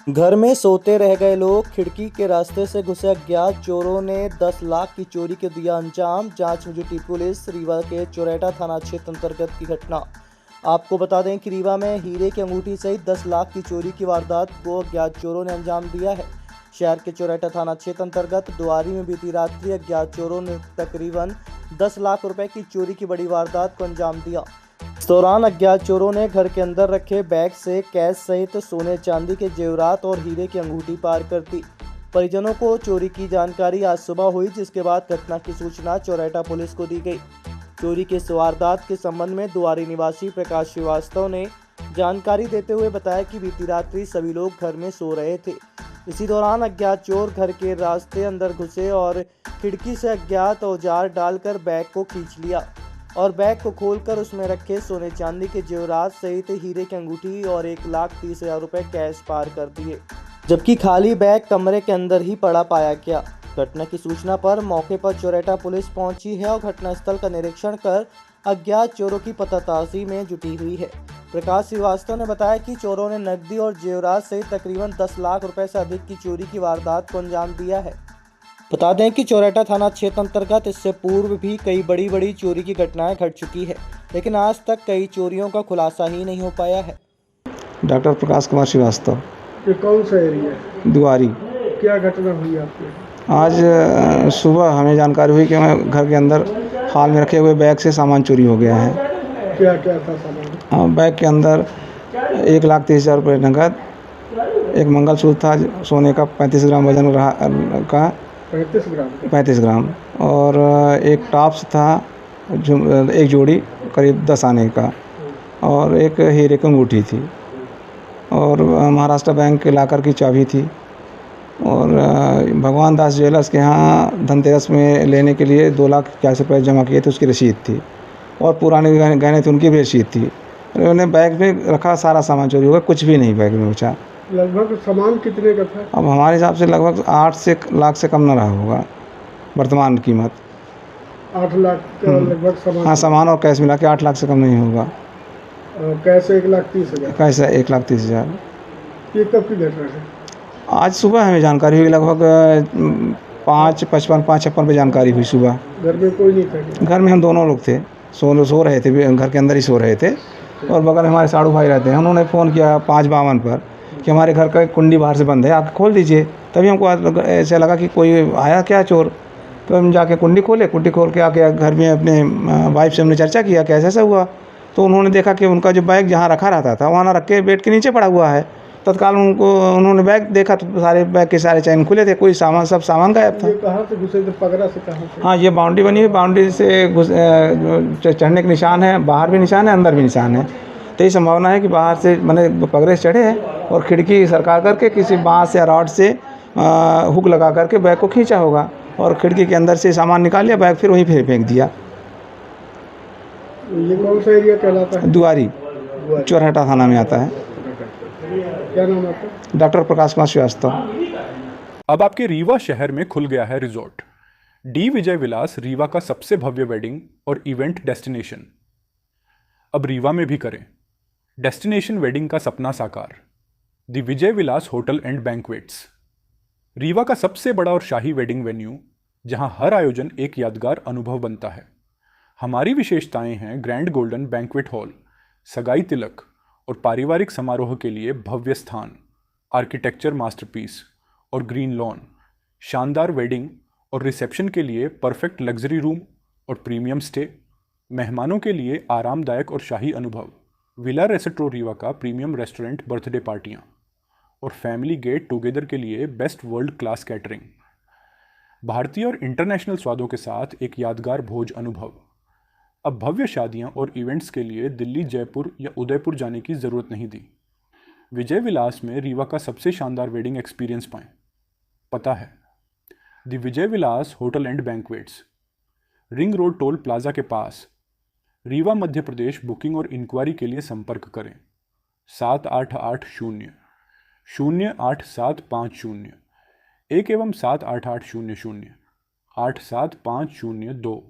घर में सोते रह गए लोग, खिड़की के रास्ते से घुसे अज्ञात चोरों ने 10 लाख की चोरी को दिया अंजाम। जांच में जुटी पुलिस। रीवा के चोरैठा थाना क्षेत्र अंतर्गत की घटना। आपको बता दें कि रीवा में हीरे की अंगूठी सहित 10 लाख की चोरी की वारदात को अज्ञात चोरों ने अंजाम दिया है। शहर के चोरैठा थाना क्षेत्र अंतर्गत दुआरी में बीती रात्रि अज्ञात चोरों ने तकरीबन 10 लाख रुपए की चोरी की बड़ी वारदात को अंजाम दिया। इस दौरान अज्ञात चोरों ने घर के अंदर रखे बैग से कैश सहित सोने चांदी के जेवरात और हीरे की अंगूठी पार कर दी। परिजनों को चोरी की जानकारी आज सुबह हुई, जिसके बाद घटना की सूचना चोरैठा पुलिस को दी गई। चोरी के इस वारदात के संबंध में दुआरी निवासी प्रकाश श्रीवास्तव ने जानकारी देते हुए बताया कि बीती रात्रि सभी लोग घर में सो रहे थे। इसी दौरान अज्ञात चोर घर के रास्ते अंदर घुसे और खिड़की से अज्ञात औजार डालकर बैग को खींच लिया और बैग को खोलकर उसमें रखे सोने चांदी के जेवरात सहित हीरे की अंगूठी और 1,30,000 रुपए कैश पार कर दिए, जबकि खाली बैग कमरे के अंदर ही पड़ा पाया गया। घटना की सूचना पर मौके पर चोरैठा पुलिस पहुंची है और घटनास्थल का निरीक्षण कर अज्ञात चोरों की पताताशी में जुटी हुई है। प्रकाश श्रीवास्तव ने बताया कि चोरों ने नकदी और जेवरात सहित तकरीबन 10 लाख रुपए से अधिक की चोरी की वारदात को अंजाम दिया है। बता दें कि चोरैठा थाना क्षेत्र अंतर्गत इससे पूर्व भी कई बड़ी चोरी की घटनाएं घट चुकी है, लेकिन आज तक कई चोरियों का खुलासा ही नहीं हो पाया है। डॉक्टर प्रकाश कुमार श्रीवास्तव। ये कौन सा एरिया है? दुआरी। क्या घटना हुई आपके? आज सुबह हमें जानकारी हुई कि हमें घर के अंदर हाल में रखे हुए बैग से सामान चोरी हो गया है। क्या क्या था सामान? बैग के अंदर 1,30,000 रुपये नकद, एक मंगलसूत्र था सोने का 35 ग्राम वजन का 35 ग्राम और एक टॉप्स था जो एक जोड़ी करीब 10 आने का और एक हीरे की अंगूठी थी और महाराष्ट्र बैंक के लॉकर की चाबी थी और भगवान दास ज्वेलर्स के यहाँ धनतेरस में लेने के लिए 2,41,000 रुपये जमा किए थे, उसकी रसीद थी और पुराने गहने थे उनकी भी रसीद थी। उन्होंने बैग में रखा सारा सामान चोरी हो गया, कुछ भी नहीं बैग में बचा। लगभग सामान कितने का था? अब हमारे हिसाब से लगभग 8 लाख से कम न रहा होगा वर्तमान कीमत। 8 लाख का लगभग सामान? हाँ, सामान और कैश मिला के 8 लाख से कम नहीं होगा। कैसे 1,30,000? कैसे 1,30,000। ये कब की घटना है? आज सुबह हमें जानकारी हुई, लगभग 5:55 5:56 पे जानकारी हुई सुबह। घर में कोई नहीं था? घर में हम दोनों लोग थे, सो रहे थे, घर के अंदर ही सो रहे थे और बगल में हमारे साड़ू भाई रहते हैं। उन्होंने फ़ोन किया 5:52 पर कि हमारे घर का कुंडी बाहर से बंद है, आप खोल दीजिए। तभी हमको ऐसा लगा कि कोई आया क्या चोर, तो हम जाके कुंडी खोल के आके घर में अपने वाइफ से हमने चर्चा किया कैसे ऐसा हुआ। तो उन्होंने देखा कि उनका जो बैग जहाँ रखा रहता था वहाँ ना रख के बेड के नीचे पड़ा हुआ है। तत्काल उन्होंने बैग देखा तो सारे बैग के सारे चैन खुले थे, कोई सामान सब सामान गायब था। ये कहाँ से घुसे थे? पगड़ा से कहाँ से? हाँ, ये बाउंड्री बनी है, बाउंड्री से चढ़ने के निशान है, बाहर भी निशान है, अंदर भी निशान है। तो ये संभावना है कि बाहर से मैंने पगड़े से चढ़े हैं और खिड़की सरका करके किसी बांस या रॉड से हुक लगा करके बैग को खींचा होगा और खिड़की के अंदर से सामान निकाल लिया, बैग फिर वहीं फेंक दिया। ये कौन सा एरिया कहलाता है? दुआरी, चोरैठा थाना में आता है। क्या नाम आपका? डॉक्टर प्रकाश कुमार श्रीवास्तव। अब आपके रीवा शहर में खुल गया है रिजॉर्ट डी विजय विलास, रीवा का सबसे भव्य वेडिंग और इवेंट डेस्टिनेशन। अब रीवा में भी करें डेस्टिनेशन वेडिंग का सपना साकार। The Vijay Vilas hotel and banquets, Rewa का सबसे बड़ा और शाही वेडिंग वेन्यू, जहां हर आयोजन एक यादगार अनुभव बनता है। हमारी विशेषताएं हैं ग्रैंड गोल्डन बैंक्वेट हॉल, सगाई तिलक और पारिवारिक समारोह के लिए भव्य स्थान, आर्किटेक्चर मास्टरपीस और ग्रीन लॉन, शानदार वेडिंग और रिसेप्शन के लिए परफेक्ट लग्जरी रूम और प्रीमियम स्टे, मेहमानों के लिए आरामदायक और शाही अनुभव, विला रेस्टोरेंट रीवा का प्रीमियम रेस्टोरेंट, बर्थडे पार्टियां और फैमिली गेट टुगेदर के लिए बेस्ट वर्ल्ड क्लास कैटरिंग, भारतीय और इंटरनेशनल स्वादों के साथ एक यादगार भोज अनुभव। अब भव्य शादियां और इवेंट्स के लिए दिल्ली, जयपुर या उदयपुर जाने की ज़रूरत नहीं दी। विजय विलास में रीवा का सबसे शानदार वेडिंग एक्सपीरियंस पाएं। पता है the Vijay Vilas hotel and banquets, ring road toll plaza के पास, रीवा, मध्य प्रदेश। बुकिंग और इंक्वायरी के लिए संपर्क करें 788-0-08750 1 एवं 788-00-87502।